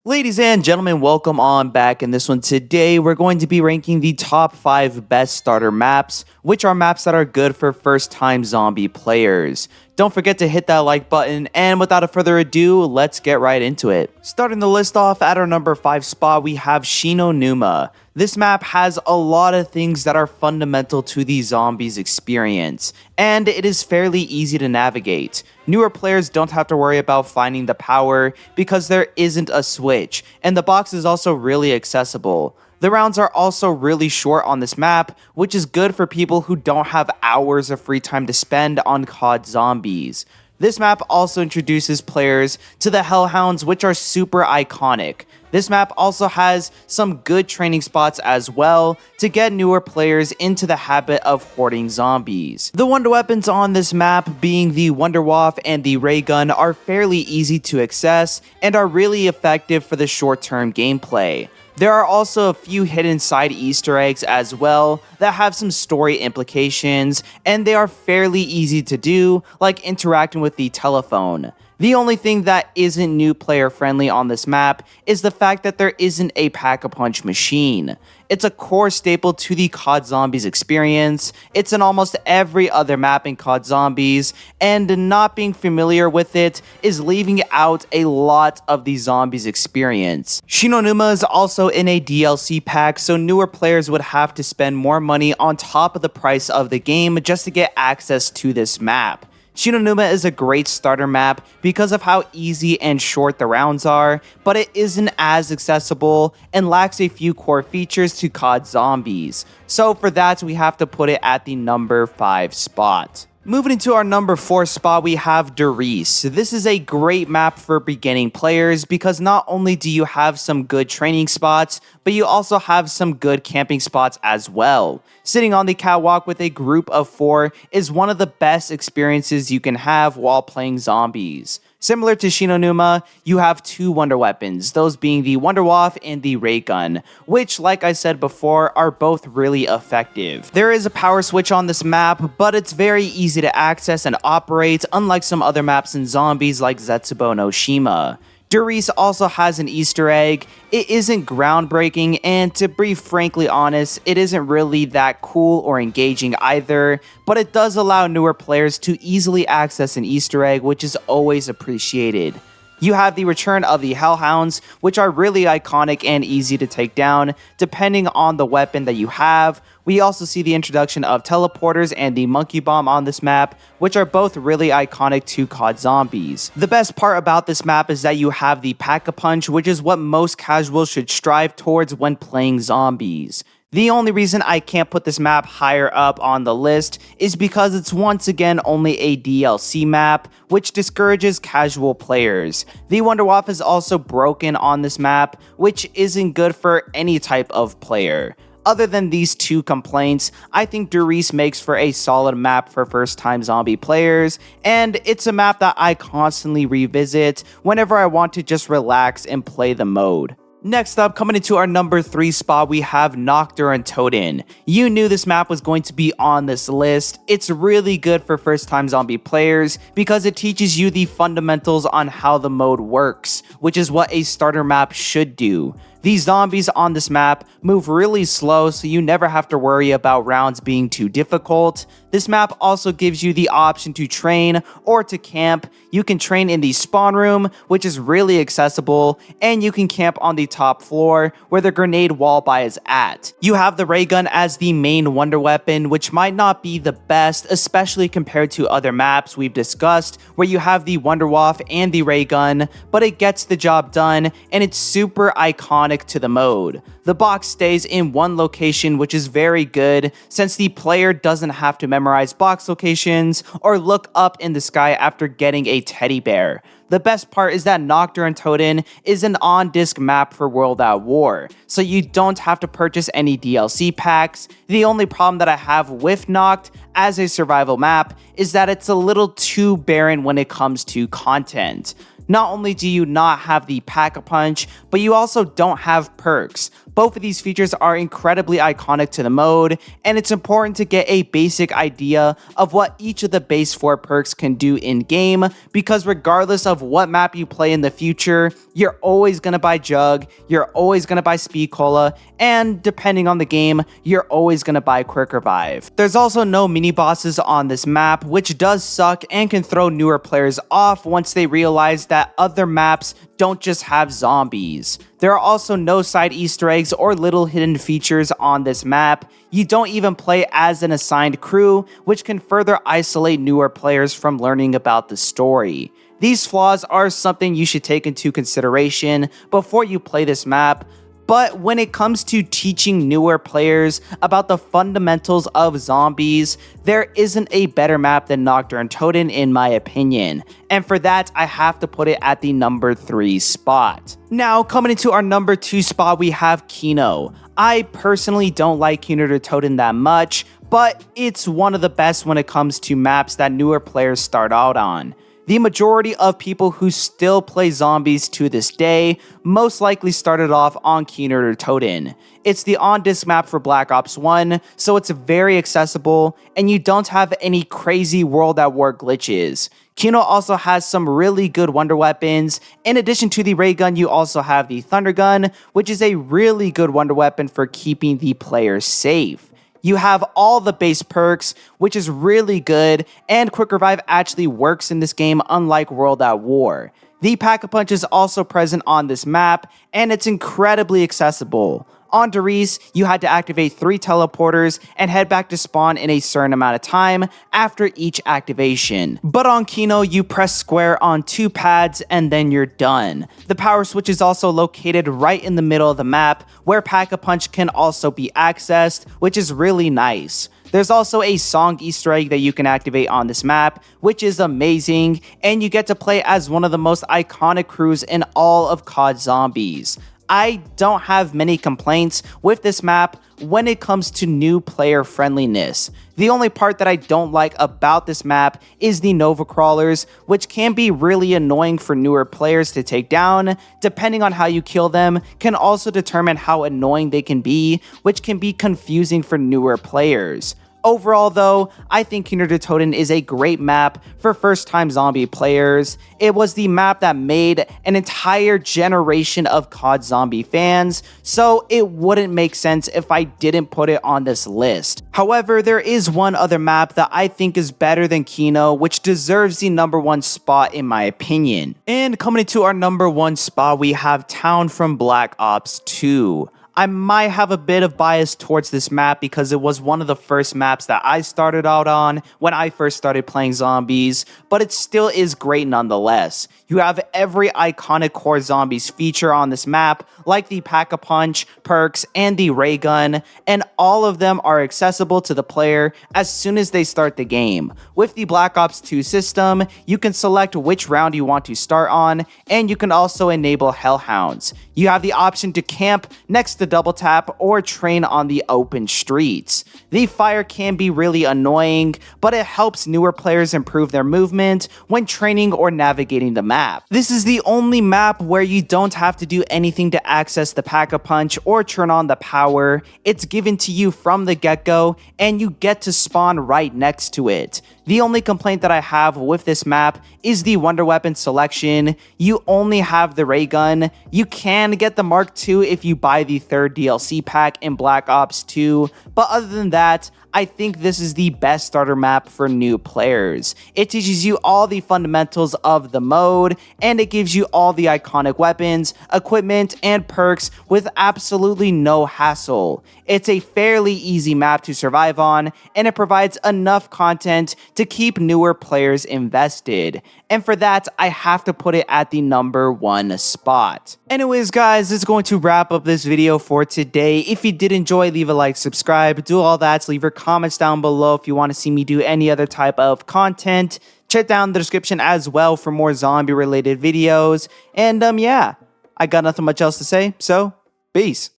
Ladies and gentlemen, welcome on back. In this one today, we're going to be ranking the top 5 best starter maps, which are maps that are good for first-time zombie players. Don't forget to hit that like button, and without further ado, let's get right into it. Starting the list off at our number 5 spot, we have Shinonuma. This map has a lot of things that are fundamental to the zombies experience, and it is fairly easy to navigate. Newer players don't have to worry about finding the power because there isn't a switch, and the box is also really accessible. The rounds are also really short on this map, which is good for people who don't have hours of free time to spend on COD zombies. This map also introduces players to the Hellhounds, which are super iconic. This map also has some good training spots as well to get newer players into the habit of hoarding zombies. The wonder weapons on this map, being the Wonderwaff and the ray gun, are fairly easy to access and are really effective for the short-term gameplay. There are also a few hidden side Easter eggs as well that have some story implications, and they are fairly easy to do, like interacting with the telephone. The only thing that isn't new player friendly on this map is the fact that there isn't a pack-a-punch machine. It's a core staple to the COD Zombies experience. It's in almost every other map in COD Zombies, and not being familiar with it is leaving out a lot of the Zombies experience. Shinonuma is also in a DLC pack, so newer players would have to spend more money on top of the price of the game just to get access to this map. Shinonuma is a great starter map because of how easy and short the rounds are, but it isn't as accessible and lacks a few core features to COD Zombies. So for that, we have to put it at the number 5 spot. Moving into our number 4 spot, we have Darice. This is a great map for beginning players because not only do you have some good training spots, but you also have some good camping spots as well. Sitting on the catwalk with a group of 4 is one of the best experiences you can have while playing zombies. Similar to Shinonuma, you have 2 wonder weapons, those being the Wonderwaff and the ray gun, which, like I said before, are both really effective. There is a power switch on this map, but it's very easy to access and operate, unlike some other maps in zombies like Zetsubo no Shima. Darice also has an Easter egg. It isn't groundbreaking, and to be frankly honest, it isn't really that cool or engaging either, but it does allow newer players to easily access an Easter egg, which is always appreciated. You have the return of the Hellhounds, which are really iconic and easy to take down, depending on the weapon that you have. We also see the introduction of teleporters and the monkey bomb on this map, which are both really iconic to COD Zombies. The best part about this map is that you have the pack-a-punch, which is what most casuals should strive towards when playing zombies. The only reason I can't put this map higher up on the list is because it's once again only a DLC map, which discourages casual players. The Wonderwaff is also broken on this map, which isn't good for any type of player. Other than these 2 complaints, I think Darice makes for a solid map for first-time zombie players, and it's a map that I constantly revisit whenever I want to just relax and play the mode. Next up, coming into our number 3 spot, we have Nocturne Toad. You knew this map was going to be on this list. It's really good for first-time zombie players because it teaches you the fundamentals on how the mode works, which is what a starter map should do. These zombies on this map move really slow, so you never have to worry about rounds being too difficult. This map also gives you the option to train or to camp. You can train in the spawn room, which is really accessible, and you can camp on the top floor where the grenade wall buy is at. You have the ray gun as the main wonder weapon, which might not be the best, especially compared to other maps we've discussed, where you have the Wonderwaff and the ray gun, but it gets the job done, and it's super iconic to the mode. The box stays in one location, which is very good since the player doesn't have to memorize box locations or look up in the sky after getting a teddy bear. The best part is that Nocturne Toad is an on-disc map for World at War, so you don't have to purchase any DLC packs. The only problem that I have with Noct as a survival map is that it's a little too barren when it comes to content. Not only do you not have the Pack-a-Punch, but you also don't have perks. Both of these features are incredibly iconic to the mode, and it's important to get a basic idea of what each of the base 4 perks can do in-game, because regardless of what map you play in the future, you're always going to buy Jug, you're always going to buy Speed Cola, and depending on the game, you're always going to buy Quick Revive. There's also no mini-bosses on this map, which does suck and can throw newer players off once they realize that other maps don't just have zombies. There are also no side Easter eggs or little hidden features on this map. You don't even play as an assigned crew, which can further isolate newer players from learning about the story. These flaws are something you should take into consideration before you play this map. But when it comes to teaching newer players about the fundamentals of zombies, there isn't a better map than Nocturne Toad in my opinion. And for that, I have to put it at the number 3 spot. Now, coming into our number 2 spot, we have Kino. I personally don't like Kino Toad that much, but it's one of the best when it comes to maps that newer players start out on. The majority of people who still play zombies to this day most likely started off on Kino Toad. It's the on-disc map for Black Ops 1, so it's very accessible, and you don't have any crazy World at War glitches. Kino also has some really good wonder weapons. In addition to the ray gun, you also have the thunder gun, which is a really good wonder weapon for keeping the player safe. You have all the base perks, which is really good, and Quick Revive actually works in this game unlike World at War. The Pack-a-Punch is also present on this map, and it's incredibly accessible. On Darice, you had to activate 3 teleporters and head back to spawn in a certain amount of time after each activation. But on Kino, you press square on 2 pads and then you're done. The power switch is also located right in the middle of the map, where Pack-a-Punch can also be accessed, which is really nice. There's also a song Easter egg that you can activate on this map, which is amazing, and you get to play as one of the most iconic crews in all of COD Zombies. I don't have many complaints with this map when it comes to new player friendliness. The only part that I don't like about this map is the Nova Crawlers, which can be really annoying for newer players to take down. Depending on how you kill them can also determine how annoying they can be, which can be confusing for newer players. Overall though, I think Kino Toad is a great map for first-time zombie players. It was the map that made an entire generation of COD Zombie fans, so it wouldn't make sense if I didn't put it on this list. However, there is one other map that I think is better than Kino, which deserves the number 1 spot in my opinion. And coming into our number 1 spot, we have Town from Black Ops 2. I might have a bit of bias towards this map because it was one of the first maps that I started out on when I first started playing zombies, but it still is great nonetheless. You have every iconic core zombies feature on this map, like the Pack-a-Punch, perks, and the ray gun, and all of them are accessible to the player as soon as they start the game. With the Black Ops 2 system, you can select which round you want to start on, and you can also enable Hellhounds. You have the option to camp next to double tap or train on the open streets. The fire can be really annoying, but it helps newer players improve their movement when training or navigating the map. This is the only map where you don't have to do anything to access the Pack-a-Punch or turn on the power. It's given to you from the get-go, and you get to spawn right next to it. The only complaint that I have with this map is the wonder weapon selection. You only have the ray gun. You can get the Mark II if you buy the 3rd DLC pack in Black Ops 2, but other than that, I think this is the best starter map for new players. It teaches you all the fundamentals of the mode, and it gives you all the iconic weapons, equipment, and perks with absolutely no hassle. It's a fairly easy map to survive on, and it provides enough content to keep newer players invested. And for that, I have to put it at the number 1 spot. Anyways, guys, this is going to wrap up this video for today. If you did enjoy, leave a like, subscribe, do all that. Leave your comments down below if you want to see me do any other type of content. Check down the description as well for more zombie related videos. And yeah, I got nothing much else to say, so peace.